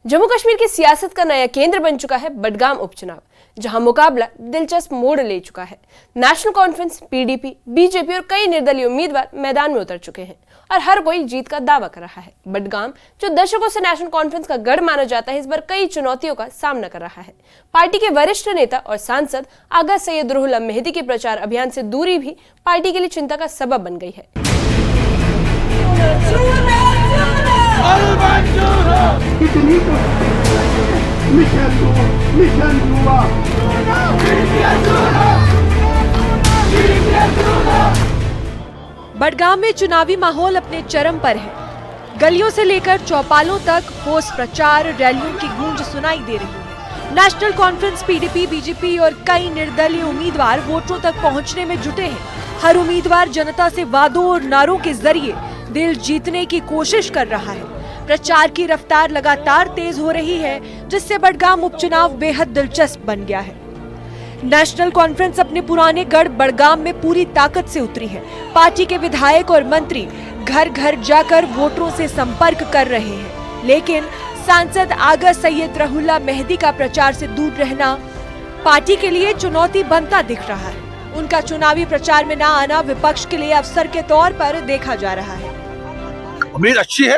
जम्मू कश्मीर की सियासत का नया केंद्र बन चुका है बडगाम उपचुनाव, जहां मुकाबला दिलचस्प मोड़ ले चुका है। नेशनल कॉन्फ्रेंस, पीडीपी, बीजेपी और कई निर्दलीय उम्मीदवार मैदान में उतर चुके हैं और हर कोई जीत का दावा कर रहा है। बडगाम, जो दशकों से नेशनल कॉन्फ्रेंस का गढ़ माना जाता है, इस बार कई चुनौतियों का सामना कर रहा है। पार्टी के वरिष्ठ नेता और सांसद आगा सैयद रुहुल्ला मेहदी के प्रचार अभियान से दूरी भी पार्टी के लिए चिंता का सबब बन गई है। बडगाम में चुनावी माहौल अपने चरम पर है। गलियों से लेकर चौपालों तक पोस्ट प्रचार रैलियों की गूंज सुनाई दे रही है। नेशनल कॉन्फ्रेंस, पीडीपी, बीजेपी और कई निर्दलीय उम्मीदवार वोटरों तक पहुंचने में जुटे हैं। हर उम्मीदवार जनता से वादों और नारों के जरिए दिल जीतने की कोशिश कर रहा है। प्रचार की रफ्तार लगातार तेज हो रही है, जिससे बडगाम उपचुनाव बेहद दिलचस्प बन गया है। नेशनल कॉन्फ्रेंस अपने पुराने गढ़ बडगाम में पूरी ताकत से उतरी है। पार्टी के विधायक और मंत्री घर घर जाकर वोटरों से संपर्क कर रहे हैं, लेकिन सांसद आगा सैयद रुहुल्ला मेहदी का प्रचार से दूर रहना पार्टी के लिए चुनौती बनता दिख रहा है। उनका चुनावी प्रचार में न आना विपक्ष के लिए अवसर के तौर पर देखा जा रहा है। उम्मीद अच्छी है,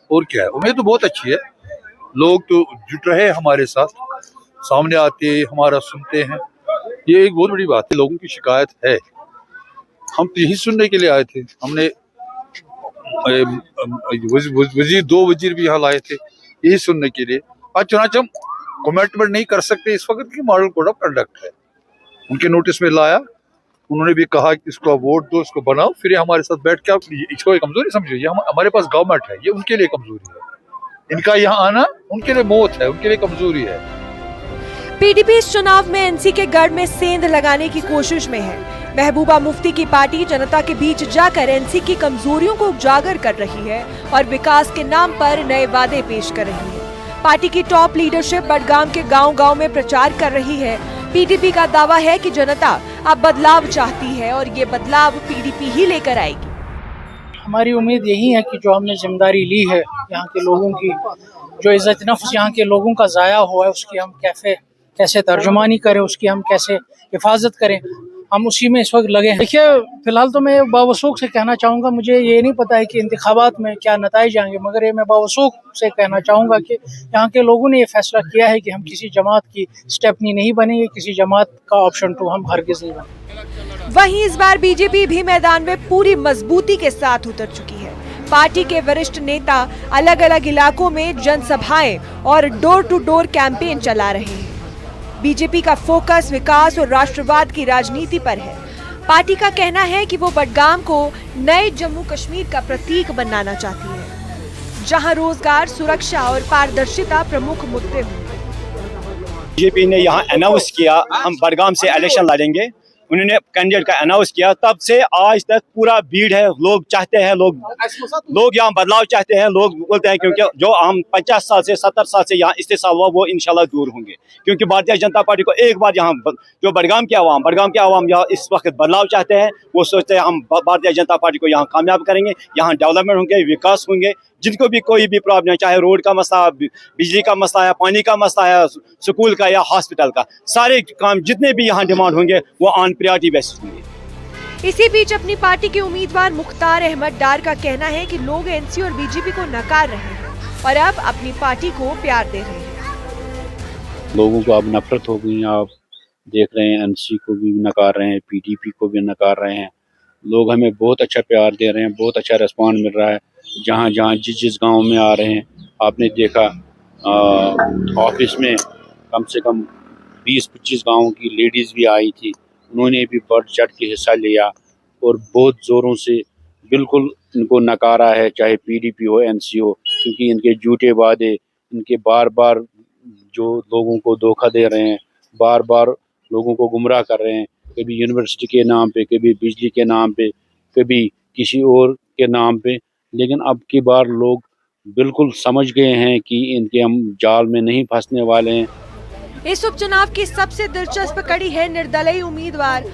और क्या है, उम्मीद तो बहुत अच्छी है। लोग तो जुट रहे हैं हमारे साथ, सामने आते हमारा सुनते हैं, ये एक बहुत बड़ी बात है। लोगों की शिकायत है, हम तो यही सुनने के लिए आए थे। हमने दो वजीर भी यहाँ लाए थे यही सुनने के लिए। आज चुनाव हम कमेंटमेंट नहीं कर सकते, इस वक्त की मॉडल कोड ऑफ कंडक्ट है, उनके नोटिस में लाया। उन्होंने भी कहा कि इसको वोट दो, इसको बनाओ, फिर ये हमारे साथ बैठ के आप इसको एक कमजोरी समझो। ये हमारे पास गवर्नमेंट है, ये उनके लिए कमजोरी है। इनका यहाँ आना उनके लिए मौत है, उनके लिए कमजोरी है। पीडीपी इस चुनाव में एनसी के गढ़ में सेंध लगाने की कोशिश में है। महबूबा मुफ्ती की पार्टी जनता के बीच जाकर एनसी की कमजोरियों को उजागर कर रही है और विकास के नाम पर नए वादे पेश कर रही है। पार्टी की टॉप लीडरशिप बडगाम के गांव-गांव में प्रचार कर रही है। पीडीपी का दावा है कि जनता अब बदलाव चाहती है और ये बदलाव पीडीपी ही लेकर आएगी। हमारी उम्मीद यही है कि जो हमने जिम्मेदारी ली है, यहाँ के लोगों की जो इज्जत नफ्स यहाँ के लोगों का ज़ाया हुआ है, उसकी हम कैसे तर्जुमानी करें, उसकी हम कैसे हिफाजत करें, हम उसी में इस वक्त लगे हैं। देखिए, फिलहाल तो मैं बावसूख से कहना चाहूँगा, मुझे ये नहीं पता है कि इंतखाबात में क्या नताइज आएंगे, मगर ये मैं बावसूख से कहना चाहूँगा कि यहाँ के लोगों ने ये फैसला किया है कि हम किसी जमात की स्टेपनी नहीं बनेंगे, किसी जमात का ऑप्शन 2 हम हरगिज नहीं बनेंगे। वहीं इस बार बीजेपी भी मैदान में पूरी मजबूती के साथ उतर चुकी है। पार्टी के वरिष्ठ नेता अलग अलग इलाकों में जनसभाएं और डोर टू डोर कैंपेन चला रहे हैं। बीजेपी का फोकस विकास और राष्ट्रवाद की राजनीति पर है। पार्टी का कहना है कि वो बडगाम को नए जम्मू कश्मीर का प्रतीक बनाना चाहती है, जहां रोजगार, सुरक्षा और पारदर्शिता प्रमुख मुद्दे होंगे। बीजेपी ने यहाँ अनाउंस किया हम बडगाम से इलेक्शन लड़ेंगे, उन्होंने कैंडिडेट का अनाउंस किया, तब से आज तक पूरा भीड़ है। लोग चाहते हैं, लोग यहाँ बदलाव चाहते हैं। लोग बोलते हैं क्योंकि जो हम 50 साल से 70 साल से यहाँ इस्तेसाल हुआ, वो इंशाल्लाह दूर होंगे, क्योंकि भारतीय जनता पार्टी को एक बार यहाँ जो बडगाम के आवाम यहाँ इस वक्त बदलाव चाहते हैं। वो सोचते हैं हम भारतीय जनता पार्टी को यहाँ कामयाब करेंगे, यहाँ डेवलपमेंट होंगे, विकास होंगे। जिनको भी कोई भी प्रॉब्लम है, चाहे रोड का मसला, बिजली का मसला है, पानी का मसला है, स्कूल का या हॉस्पिटल का, सारे काम जितने भी यहाँ डिमांड होंगे वो ऑन प्रायोरिटी बेसिस होंगे। इसी बीच अपनी पार्टी के उम्मीदवार मुख्तार अहमद डार का कहना है कि लोग एनसी और बीजेपी को नकार रहे हैं और अब अपनी पार्टी को प्यार दे रहे हैं। लोगों को अब नफरत हो गई, आप देख रहे हैं, एनसी को भी नकार रहे हैं, पीडीपी को भी नकार रहे हैं। लोग हमें बहुत अच्छा प्यार दे रहे हैं, बहुत अच्छा रिस्पॉन्स मिल रहा है। जहाँ जिस गांव में आ रहे हैं, आपने देखा ऑफिस में कम से कम 20-25 गाँव की लेडीज़ भी आई थी, उन्होंने भी बढ़ चढ़ के हिस्सा लिया और बहुत ज़ोरों से बिल्कुल इनको नकारा है, चाहे पीडीपी हो, एनसी हो, क्योंकि इनके झूठे वादे, इनके बार बार जो लोगों को धोखा दे रहे हैं, बार बार लोगों को गुमराह कर रहे हैं, कभी यूनिवर्सिटी के नाम पे, कभी बिजली के नाम पे, कभी किसी और के नाम पे। लेकिन अब की बार लोग बिल्कुल समझ गए हैं कि इनके हम जाल में नहीं फंसने वाले हैं। इस उपचुनाव की सबसे दिलचस्प कड़ी है निर्दलीय उम्मीदवार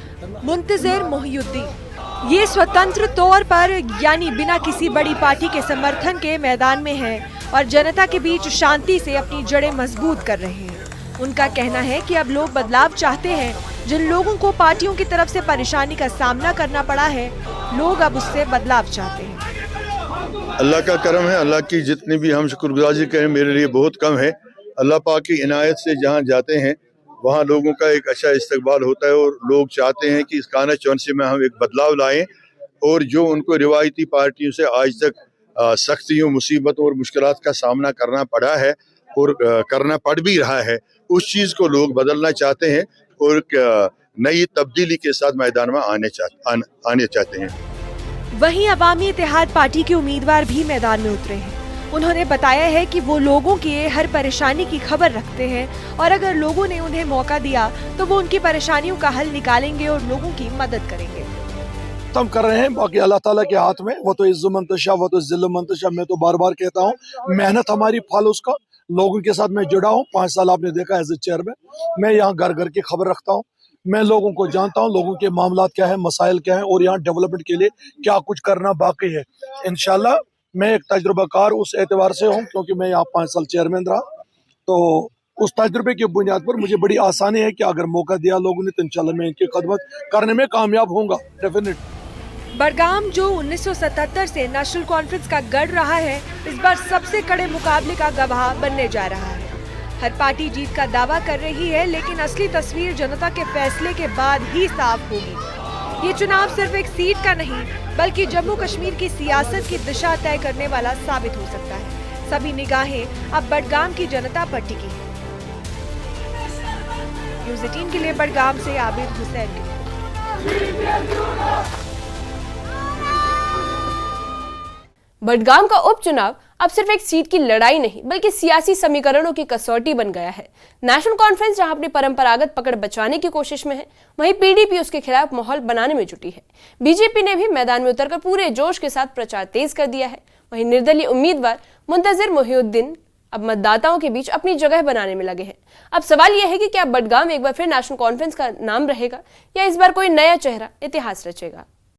मुंतजिर मोहिउद्दीन। ये स्वतंत्र तौर पर यानी बिना किसी बड़ी पार्टी के समर्थन के मैदान में है और जनता के बीच शांति से अपनी जड़ें मजबूत कर रहे हैं। उनका कहना है कि अब लोग बदलाव चाहते हैं। जिन लोगों को पार्टियों की तरफ से परेशानी का सामना करना पड़ा है, लोग अब उससे बदलाव चाहते हैं। अल्लाह का करम है, अल्लाह की जितनी भी हम शुक्रगुजारी करें मेरे लिए बहुत कम है। अल्लाह पाक की इनायत से जहाँ जाते हैं वहाँ लोगों का एक अच्छा इस्तकबाल होता है और लोग चाहते हैं कि इस कॉन्स्टिट्यूंसी में हम एक बदलाव लाएं और जो उनको रिवायती पार्टियों से आज तक सख्तियों, मुसीबतों और मुश्किलात का सामना करना पड़ा है और करना पड़ भी रहा है, उस चीज़ को लोग बदलना चाहते हैं और नई तब्दीली के साथ मैदान में आने चाहते हैं। वहीं अवामी इत्तेहाद पार्टी के उम्मीदवार भी मैदान में उतरे हैं। उन्होंने बताया है कि वो लोगों की हर परेशानी की खबर रखते हैं और अगर लोगों ने उन्हें मौका दिया तो वो उनकी परेशानियों का हल निकालेंगे और लोगों की मदद करेंगे। हम कर रहे हैं, बाकी अल्लाह ताला के हाथ में, वो तो इज्जत मंतशा, वो तो जिल्ल मंतशा। मैं तो बार बार कहता हूँ, मेहनत हमारी फल उसका। लोगों के साथ मैं जुड़ा हूँ, 5 साल आपने देखा एज ए चेयरमैन। मैं यहाँ घर घर की खबर रखता हूँ, मैं लोगों को जानता हूँ, लोगों के मामलात क्या है, मसाइल क्या है और यहाँ डेवलपमेंट के लिए क्या कुछ करना बाकी है। इंशाल्लाह मैं एक तजुर्बाकार उस एतबार से हूँ क्योंकि मैं यहाँ 5 साल चेयरमैन रहा, तो उस तजुर्बे की बुनियाद पर मुझे बड़ी आसानी है कि अगर मौका दिया लोगों ने तो इंशाल्लाह मैं इनकी खदमत करने में कामयाब होऊंगा, डेफिनेट। बडगाम जो 1977 से नेशनल कॉन्फ्रेंस का गढ़ रहा है, इस बार सबसे कड़े मुकाबले का गवाह बनने जा रहा है। हर पार्टी जीत का दावा कर रही है, लेकिन असली तस्वीर जनता के फैसले के बाद ही साफ होगी। ये चुनाव सिर्फ एक सीट का नहीं बल्कि जम्मू कश्मीर की सियासत की दिशा तय करने वाला साबित हो सकता है। सभी निगाहें अब बडगाम की जनता पर टिकी हैं। न्यूज़ 18 के लिए बडगाम से आबिद हुसैन। बडगाम का उपचुनाव अब सिर्फ एक सीट की लड़ाई नहीं बल्कि सियासी समीकरणों की कसौटी बन गया है। नेशनल कॉन्फ्रेंस जहां अपनी परंपरागत पकड़ बचाने की कोशिश में है, वहीं पीडीपी उसके खिलाफ माहौल बनाने में जुटी है। बीजेपी ने भी मैदान में उतरकर पूरे जोश के साथ प्रचार तेज कर दिया है। वहीं निर्दलीय उम्मीदवार मुंतजिर मोहिउद्दीन अब मतदाताओं के बीच अपनी जगह बनाने में लगे हैं। अब सवाल यह है कि क्या बडगाम एक बार फिर नेशनल कॉन्फ्रेंस का नाम रहेगा या इस बार कोई नया चेहरा इतिहास रचेगा।